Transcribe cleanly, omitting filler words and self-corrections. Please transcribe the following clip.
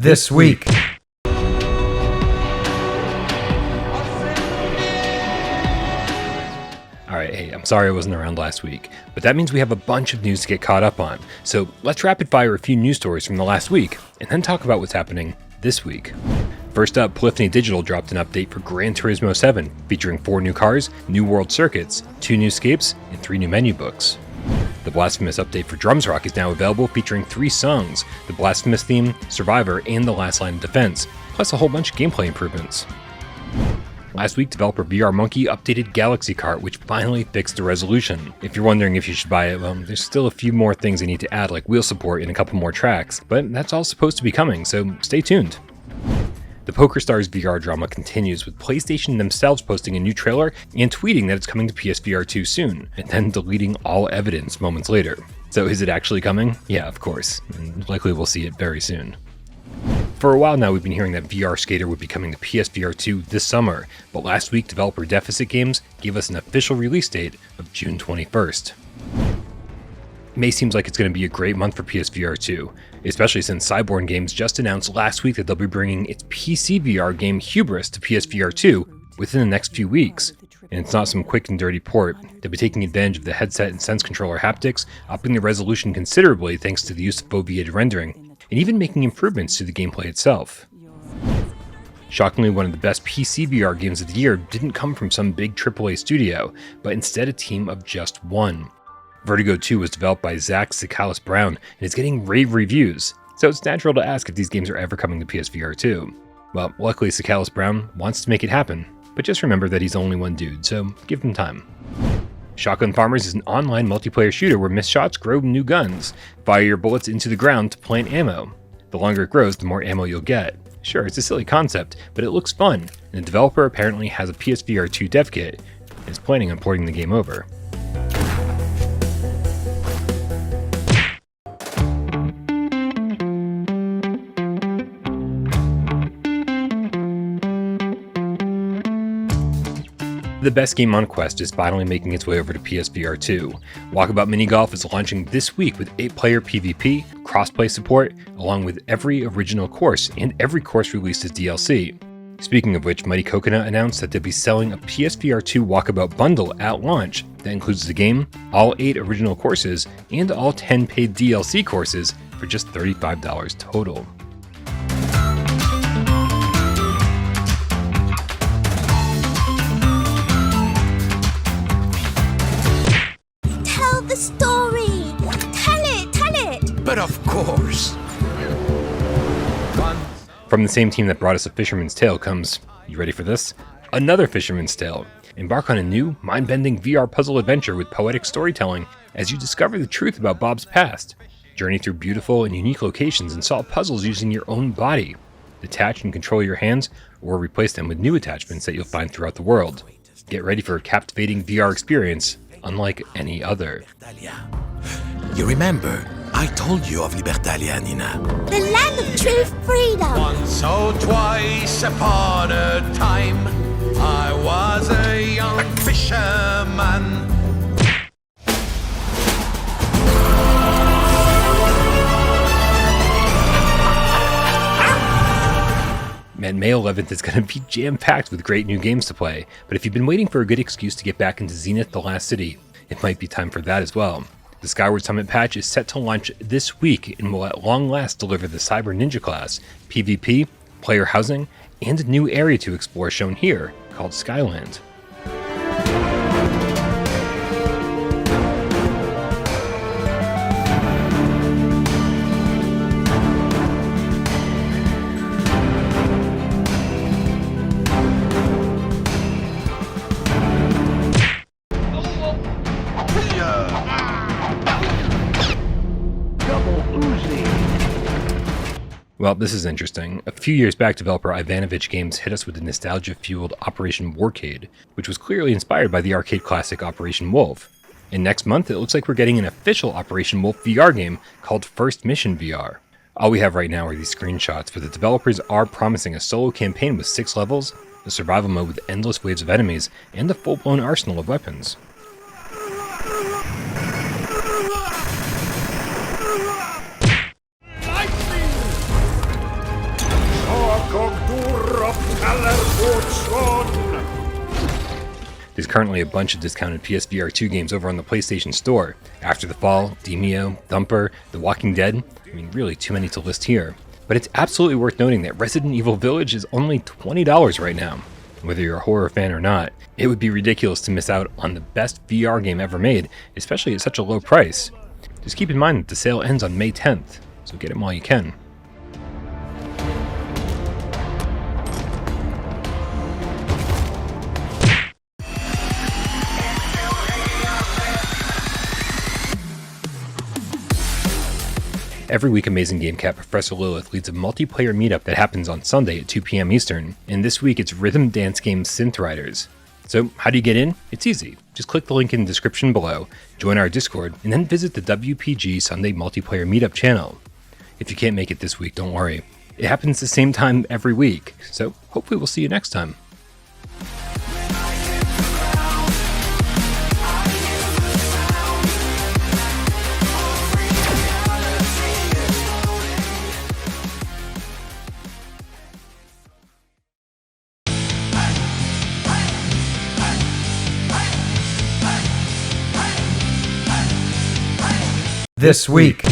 This week. Alright, hey, I'm sorry I wasn't around last week, but that means we have a bunch of news to get caught up on. So let's rapid fire a few news stories from the last week, and then talk about what's happening this week. First up, Polyphony Digital dropped an update for Gran Turismo 7, featuring 4 new cars, new world circuits, 2 new scapes, and 3 new menu books. The Blasphemous update for Drums Rock is now available, featuring 3 songs, the Blasphemous theme, Survivor, and the Last Line of Defense, plus a whole bunch of gameplay improvements. Last week, developer VR Monkey updated Galaxy KART, which finally fixed the resolution. If you're wondering if you should buy it, well, there's still a few more things they need to add, like wheel support and a couple more tracks, but that's all supposed to be coming, so stay tuned. The POKERSTARS VR drama continues, with PlayStation themselves posting a new trailer and tweeting that it's coming to PSVR2 soon, and then deleting all evidence moments later. So is it actually coming? Yeah, of course, and likely we'll see it very soon. For a while now, we've been hearing that VR Skater would be coming to PSVR2 this summer, but last week developer Deficit Games gave us an official release date of June 21st. May seems like it's going to be a great month for PSVR2, especially since SKYWARD Games just announced last week that they'll be bringing its PC VR game HUBRIS to PSVR2 within the next few weeks. And it's not some quick and dirty port. They'll be taking advantage of the headset and sense controller haptics, upping the resolution considerably thanks to the use of foveated rendering, and even making improvements to the gameplay itself. Shockingly, one of the best PC VR games of the year didn't come from some big AAA studio, but instead a team of just one. VERTIGO 2 was developed by Zach Sikalis Brown and is getting rave reviews, so it's natural to ask if these games are ever coming to PSVR 2. Well, luckily Sikalis Brown wants to make it happen, but just remember that he's only one dude, so give him time. Shotgun Farmers is an online multiplayer shooter where missed shots grow new guns. Fire your bullets into the ground to plant ammo. The longer it grows, the more ammo you'll get. Sure, it's a silly concept, but it looks fun, and the developer apparently has a PSVR 2 dev kit and is planning on porting the game over. The best game on Quest is finally making its way over to PSVR 2. Walkabout MINIGOLF is launching this week with 8-player PvP, crossplay support, along with every original course and every course released as DLC. Speaking of which, Mighty Coconut announced that they'll be selling a PSVR 2 Walkabout bundle at launch that includes the game, all 8 original courses, and all 10 paid DLC courses for just $35 total. The story! Tell it! But of course! From the same team that brought us A Fisherman's Tale comes, you ready for this? Another Fisherman's Tale. Embark on a new, mind-bending VR puzzle adventure with poetic storytelling as you discover the truth about Bob's past. Journey through beautiful and unique locations and solve puzzles using your own body. Detach and control your hands, or replace them with new attachments that you'll find throughout the world. Get ready for a captivating VR experience unlike any other. You remember, I told you of Libertalia, Nina. The land of true freedom! Once or twice upon a time, I was a young fisherman. Man, May 11th is going to be jam-packed with great new games to play, but if you've been waiting for a good excuse to get back into ZENITH: The Last City, it might be time for that as well. The Skyward Summit patch is set to launch this week and will at long last deliver the Cyber Ninja class, PvP, player housing, and a new area to explore shown here called Skyland. Well, this is interesting. A few years back, developer Ivanovich Games hit us with the nostalgia-fueled Operation Warcade, which was clearly inspired by the arcade classic Operation Wolf. And next month, it looks like we're getting an official Operation Wolf VR game called First Mission VR. All we have right now are these screenshots, but the developers are promising a solo campaign with 6 levels, a survival mode with endless waves of enemies, and a full-blown arsenal of weapons. There's currently a bunch of discounted PSVR2 games over on the PlayStation Store. After the Fall, Demeo, Thumper, The Walking Dead. I mean, really too many to list here. But it's absolutely worth noting that Resident Evil Village is only $20 right now. Whether you're a horror fan or not, it would be ridiculous to miss out on the best VR game ever made, especially at such a low price. Just keep in mind that the sale ends on May 10th, so get it while you can. Every week, Amazing Game Cat Professor Lilith leads a multiplayer meetup that happens on Sunday at 2 p.m. Eastern, and this week it's rhythm dance game SYNTH Riders. So how do you get in? It's easy. Just click the link in the description below, join our Discord, and then visit the WPG Sunday Multiplayer Meetup channel. If you can't make it this week, don't worry. It happens the same time every week, so hopefully we'll see you next time. This week